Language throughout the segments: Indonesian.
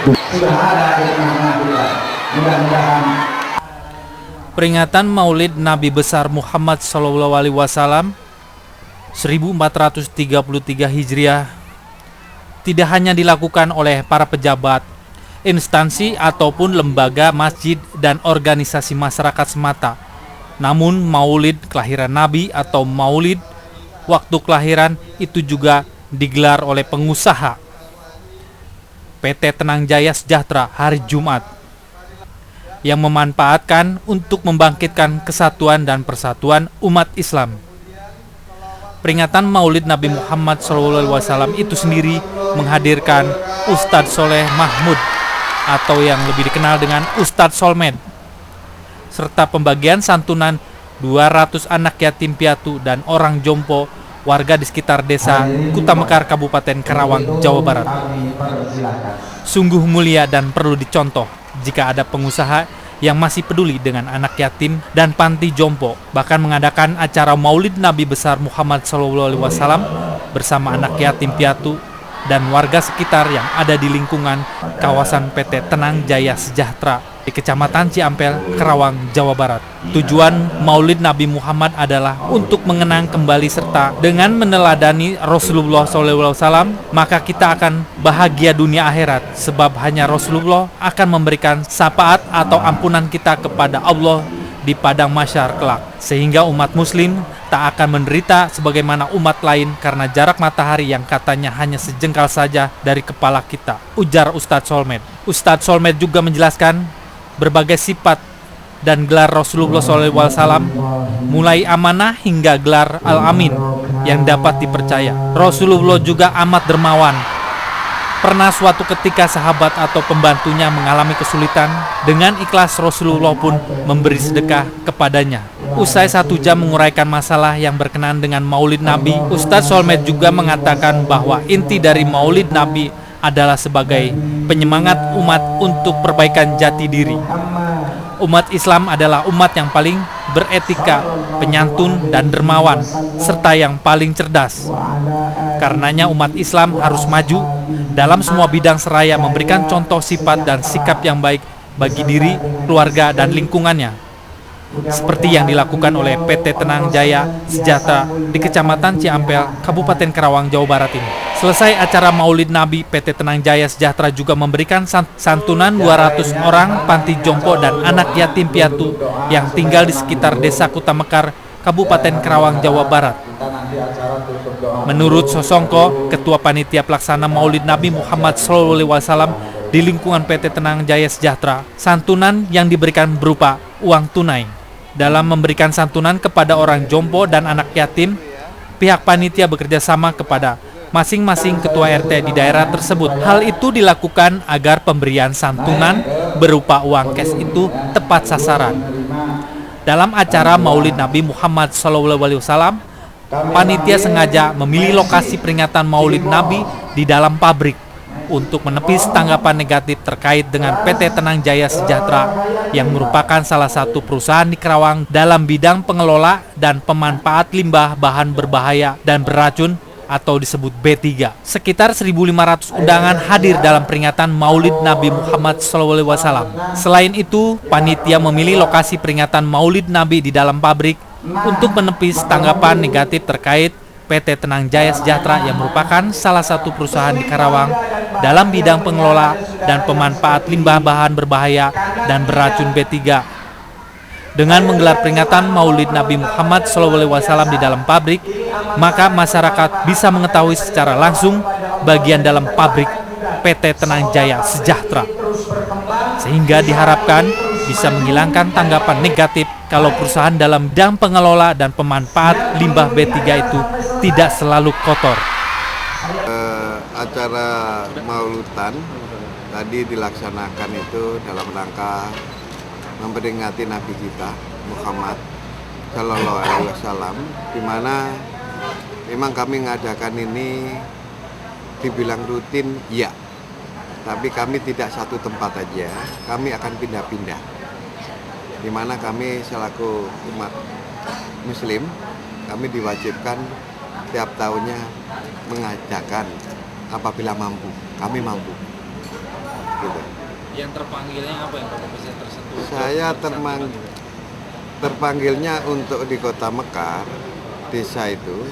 Sudah ada di tengah-tengah kita. Mudah-mudahan Peringatan Maulid Nabi besar Muhammad SAW 1433 Hijriah tidak hanya dilakukan oleh para pejabat, instansi ataupun lembaga masjid dan organisasi masyarakat semata. Namun Maulid kelahiran Nabi atau Maulid waktu kelahiran itu juga digelar oleh pengusaha PT Tenang Jaya Sejahtera hari Jumat yang memanfaatkan untuk membangkitkan kesatuan dan persatuan umat Islam. Peringatan Maulid Nabi Muhammad SAW itu sendiri menghadirkan Ustadz Soleh Mahmud atau yang lebih dikenal dengan Ustadz Solmed, serta pembagian santunan 200 anak yatim piatu dan orang jompo warga di sekitar desa Kutamekar, Kabupaten Karawang, Jawa Barat. Sungguh mulia dan perlu dicontoh jika ada pengusaha yang masih peduli dengan anak yatim dan panti jompo, bahkan mengadakan acara Maulid Nabi besar Muhammad SAW bersama anak yatim piatu dan warga sekitar yang ada di lingkungan kawasan PT Tenang Jaya Sejahtera di Kecamatan Ciampel, Karawang, Jawa Barat. Tujuan Maulid Nabi Muhammad adalah untuk mengenang kembali serta dengan meneladani Rasulullah SAW, maka kita akan bahagia dunia akhirat, sebab hanya Rasulullah akan memberikan syafaat atau ampunan kita kepada Allah di padang mahsyar kelak, sehingga umat muslim tak akan menderita sebagaimana umat lain karena jarak matahari yang katanya hanya sejengkal saja dari kepala kita, ujar Ustadz Solmed. Ustadz Solmed juga menjelaskan berbagai sifat dan gelar Rasulullah SAW, mulai amanah hingga gelar Al-Amin yang dapat dipercaya. Rasulullah juga amat dermawan. Pernah suatu ketika sahabat atau pembantunya mengalami kesulitan, dengan ikhlas Rasulullah pun memberi sedekah kepadanya. Usai 1 jam menguraikan masalah yang berkenaan dengan Maulid Nabi, Ustadz Solmed juga mengatakan bahwa inti dari Maulid Nabi adalah sebagai penyemangat umat untuk perbaikan jati diri. Umat Islam adalah umat yang paling beretika, penyantun dan dermawan, serta yang paling cerdas. Karenanya umat Islam harus maju dalam semua bidang seraya memberikan contoh sifat dan sikap yang baik bagi diri, keluarga, dan lingkungannya, seperti yang dilakukan oleh PT Tenang Jaya Sejahtera di Kecamatan Ciampel, Kabupaten Karawang, Jawa Barat ini. Selesai acara Maulid Nabi, PT Tenang Jaya Sejahtera juga memberikan santunan 200 orang panti jompo dan anak yatim piatu yang tinggal di sekitar desa Kutamekar, Kabupaten Karawang, Jawa Barat. Menurut Sosongko, Ketua Panitia Pelaksana Maulid Nabi Muhammad SAW di lingkungan PT Tenang Jaya Sejahtera, santunan yang diberikan berupa uang tunai. Dalam memberikan santunan kepada orang jompo dan anak yatim, pihak panitia bekerja sama kepada masing-masing ketua RT di daerah tersebut. Hal itu dilakukan agar pemberian santunan berupa uang cash itu tepat sasaran. Dalam acara Maulid Nabi Muhammad SAW, panitia sengaja memilih lokasi peringatan Maulid Nabi di dalam pabrik untuk menepis tanggapan negatif terkait dengan PT Tenang Jaya Sejahtera yang merupakan salah satu perusahaan di Karawang dalam bidang pengelola dan pemanfaat limbah bahan berbahaya dan beracun atau disebut B3. Sekitar 1.500 undangan hadir dalam peringatan Maulid Nabi Muhammad SAW. Selain itu, panitia memilih lokasi peringatan Maulid Nabi di dalam pabrik untuk menepis tanggapan negatif terkait PT Tenang Jaya Sejahtera yang merupakan salah satu perusahaan di Karawang dalam bidang pengelola dan pemanfaat limbah bahan berbahaya dan beracun B3. Dengan menggelar peringatan Maulid Nabi Muhammad SAW di dalam pabrik, maka masyarakat bisa mengetahui secara langsung bagian dalam pabrik PT Tenang Jaya Sejahtera, sehingga diharapkan bisa menghilangkan tanggapan negatif kalau perusahaan dalam bidang pengelola dan pemanfaat limbah B3 itu tidak selalu kotor. Acara Mauludan tadi dilaksanakan itu dalam rangka memperingati Nabi kita Muhammad Sallallahu Alaihi Wasallam, di mana memang kami mengadakan ini dibilang rutin, ya, tapi kami tidak satu tempat aja, kami akan pindah-pindah, di mana kami selaku umat Muslim, kami diwajibkan tiap tahunnya mengadakan apabila mampu, kami mampu. gitu. Yang terpanggilnya apa yang Bapak bisa tersentuh? Saya terpanggilnya untuk di Kota Mekar, desa itu.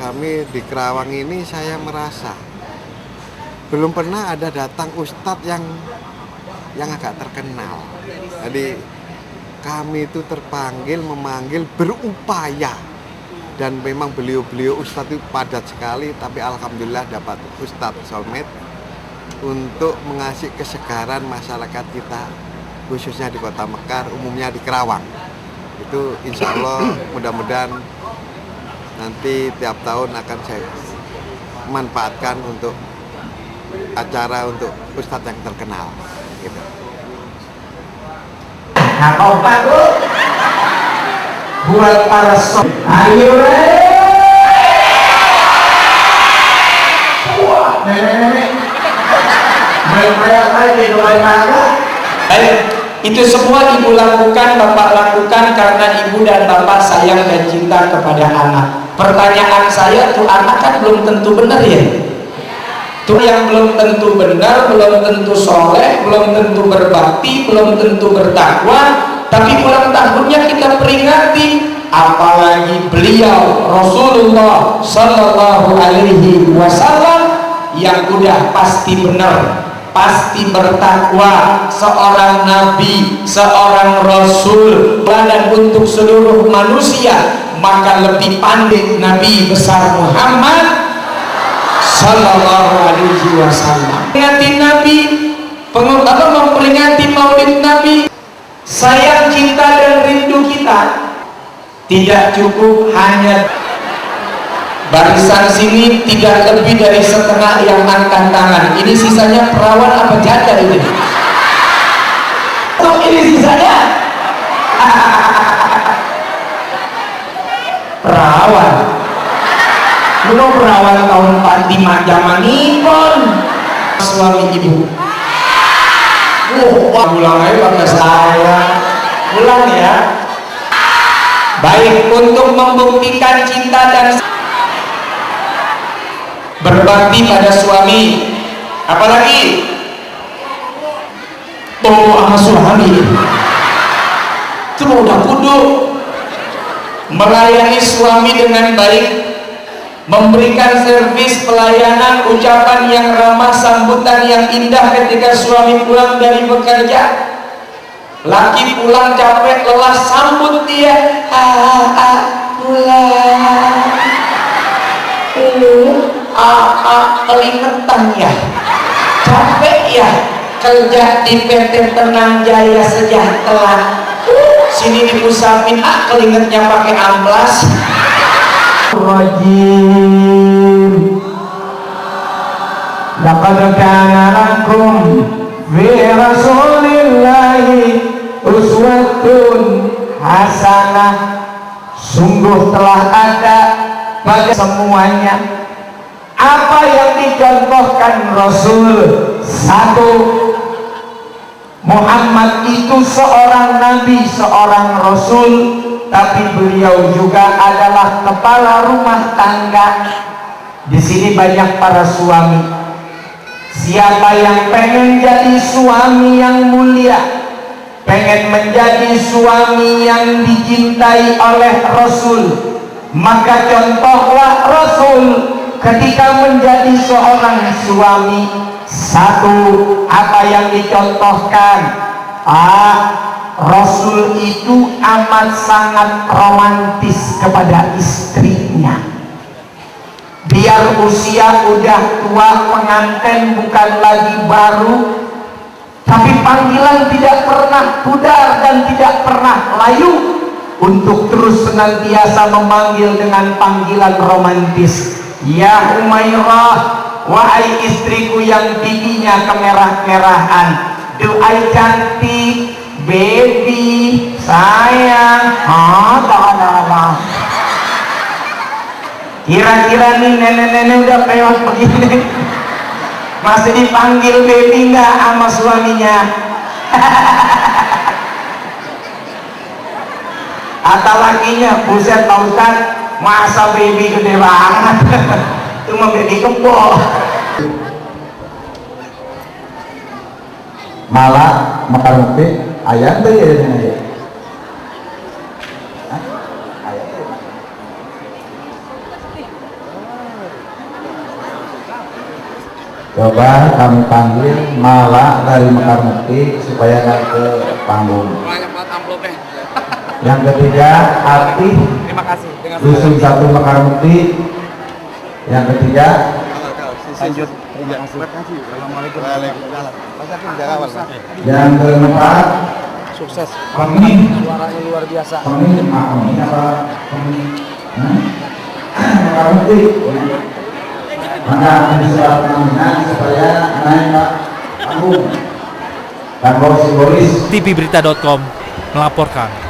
Kami di Kerawang ini saya merasa belum pernah ada datang ustadz yang agak terkenal. Jadi kami itu terpanggil, memanggil, berupaya, dan memang beliau ustadz itu padat sekali. Tapi alhamdulillah dapat Ustadz Solmed untuk mengasih kesegaran masyarakat kita, khususnya di Kota Mekar, umumnya di Kerawang. Itu insya Allah mudah-mudahan nanti tiap tahun akan saya manfaatkan untuk acara untuk ustadz yang terkenal gitu. Nah, kompak tuh buat para ayo wah, nenek main lagi doain aku. Itu semua ibu lakukan, bapak lakukan karena ibu dan bapak sayang dan cinta kepada anak. Pertanyaan saya, tuh anak kan belum tentu benar ya? Tuh yang belum tentu benar, belum tentu soleh, belum tentu berbakti, belum tentu bertakwa, tapi ulang tahunnya kita peringati. Apalagi beliau Rasulullah Sallallahu Alaihi Wasallam yang udah pasti benar, pasti bertakwa, seorang nabi, seorang rasul, dan untuk seluruh manusia, maka lebih pandai Nabi besar Muhammad Sallallahu Alaihi Wasallam. Peringati Nabi, memperingati Maulid Nabi, sayang, cinta dan rindu kita tidak cukup hanya barisan sini, tidak lebih dari setengah yang angkat tangan. Ini sisanya perawan apa janda ini? Oh, ini sisanya perawan. Belum perawan tahun 45 zaman Nipon. Suami ibu. Pulang aja pakai saya. Pulang ya. Baik, untuk membuktikan cinta dan berbakti pada suami, apalagi sama suami itu udah kudu melayani suami dengan baik, memberikan servis pelayanan, ucapan yang ramah, sambutan yang indah ketika suami pulang dari bekerja. Laki pulang capek lelah, sambut dia, pulang, keringetan ya, capek ya, kerja di PT Tenang Jaya Sejahtera, sini diusapin, keringetnya pakai amplas. Rajim, laqad kana lakum fi rasulillahi uswatun hasanah. Sungguh telah ada pada semuanya apa yang dicontohkan Rasul. Satu, Muhammad itu seorang nabi, seorang rasul, tapi beliau juga adalah kepala rumah tangga. Di sini banyak para suami. Siapa yang pengen jadi suami yang mulia, pengen menjadi suami yang dicintai oleh Rasul, maka contohlah Rasul ketika menjadi seorang suami. Satu, apa yang dicontohkan? Rasul itu amat sangat romantis kepada istrinya. Biar usia udah tua, pengantin bukan lagi baru, tapi panggilan tidak pernah pudar dan tidak pernah layu untuk terus senantiasa memanggil dengan panggilan romantis. Ya Umairah, wahai istriku yang giginya kemerah-merahan, doai cantik, baby, sayang. Kira-kira nih nenek-nenek udah pewat begini masih dipanggil baby nggak sama suaminya? Atau lakinya, buset Pak Ustadz, masa baby gede banget. Itu mau baby kebo. Malah Mekar Mukti ayat teh ya ini. Coba kami panggil Mala dari Mekar Mukti supaya naik ke panggung. Yang ketiga Ati. Terima kasih. Dusun 1 Mekar Mukti. Yang ketiga Lanjut. Terima kasih. Assalamualaikum. yang keempat Sukses. Pemi. Suaranya luar biasa. Pemi apa Pemi? Mekar Mukti. Maka kami surat pengumuman supaya naik ke panggung. Dan simbolis tvberita.com melaporkan.